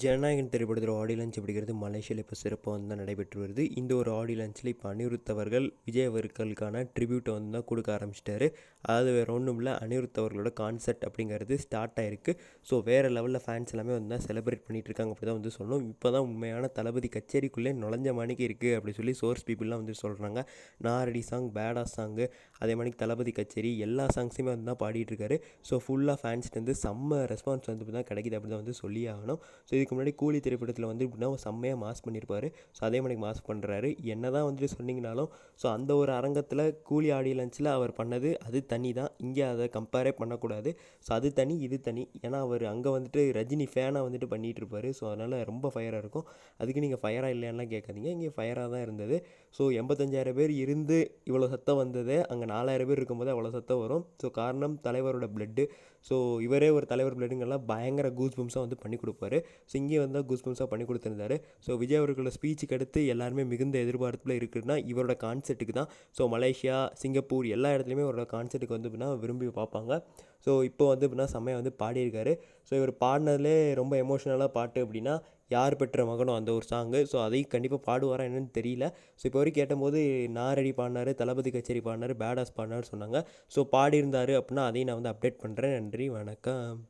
ஜனநாயகன் திரைப்படத்தோட audio launch அப்படிங்கிறது மலேசியாவில் இப்போ சிறப்பாக வந்து தான் நடைபெற்று வருது. இந்த ஒரு ஆடியோ லான்ச்சில் இப்போ அனிருத் அவர்கள் விஜய் அவர்களுக்கான ட்ரிபியூட்டை வந்து தான் கொடுக்க ஆரம்பிச்சிட்டாரு. அதாவது வேறு ஒன்றும் இல்லை, அனிருத் அவர்களோட கான்செர்ட் அப்படிங்கிறது ஸ்டார்ட் ஆயிருக்கு. ஸோ வேறு லெவலில் ஃபேன்ஸ் எல்லாமே வந்து தான் செலிப்ரேட் பண்ணிட்டு இருக்காங்க அப்படி தான் வந்து சொல்லணும். இப்போ தான் உண்மையான தளபதி கச்சேரிக்குள்ளே நுழைஞ்ச மணிக்கு இருக்குது அப்படி சொல்லி சோர்ஸ் பீப்புளெலாம் வந்து சொல்கிறாங்க. நாரடி சாங், பேடாஸ் சாங்கு, அதே மாதிரி தளபதி கச்சேரி எல்லா சாங்ஸுமே வந்து தான் பாடிட்டு இருக்காரு. ஸோ ஃபுல்லாக ஃபேன்ஸ்ட்டு வந்து செம்ம ரெஸ்பான்ஸ் வந்து தான் கிடைக்குது அப்படி தான் வந்து சொல்லி ஆகணும். ஸோ இதுக்கு முன்னாடி கூலி திரைப்படத்தில் வந்து இப்படின்னா செம்மையாக மாஸ் பண்ணியிருப்பார். ஸோ அதே மாதிரி மாஸ் பண்ணுறாரு. என்ன தான் வந்துட்டு சொன்னீங்கனாலும் ஸோ அந்த ஒரு அரங்கத்தில் கூலி ஆடியோ லான்ச்சில் அவர் பண்ணது அது தனி தான். இங்கே அதை கம்பேரே பண்ணக்கூடாது. ஸோ அது தனி, இது தனி. ஏன்னா அவர் அங்கே வந்துட்டு ரஜினி ஃபேனாக வந்துட்டு பண்ணிகிட்டு இருப்பார். ஸோ அதனால் ரொம்ப ஃபயராக இருக்கும். அதுக்கு நீங்கள் ஃபயராக இல்லையான்லாம் கேட்காதீங்க, இங்கே ஃபயராக தான் இருந்தது. ஸோ 85,000 பேர் இருந்து இவ்வளோ சத்தம் வந்தது, அங்கே 4,000 பேர் இருக்கும்போது அவ்வளோ சத்தம் வரும். ஸோ காரணம் தலைவரோட பிளட்டு. ஸோ இவரே ஒரு தலைவர் பிளட்டுங்கெல்லாம் பயங்கர கூஸ் பம்ப்ஸாக வந்து பண்ணி கொடுப்பாரு. ஸோ இங்கே வந்து கூஸ் பம்ப்ஸாக பண்ணி கொடுத்துருந்தாரு. ஸோ விஜய் அவர்களோட ஸ்பீச்சுக்கு அடுத்து எல்லாருமே மிகுந்த எதிர்பார்ப்பில் இருக்குதுன்னா இவரோட கான்செர்ட்டுக்கு தான். ஸோ மலேசியா, சிங்கப்பூர் எல்லா இடத்துலையுமே இவரோட கான்செர்ட்டுக்கு வந்து எப்படின்னா விரும்பி பார்ப்பாங்க. ஸோ இப்போ வந்து எப்படின்னா செம்மையாக வந்து பாடியிருக்காரு. ஸோ இவர் பாடினதுலே ரொம்ப எமோஷ்னலாக பாட்டு அப்படின்னா யார் பெற்ற மகனோ அந்த ஒரு சாங்கு. ஸோ அதையும் கண்டிப்பாக பாடுவாரா என்னன்னு தெரியல. ஸோ இப்போ வரைக்கும் கேட்டபோது நாரடி பாடினார், தளபதி கச்சேரி பாடினார், பேடாஸ் பாடினார் சொன்னாங்க. ஸோ பாடியிருந்தார் அப்படின்னா அதையும் நான் வந்து அப்டேட் பண்ணுறேன். நன்றி, வணக்கம்.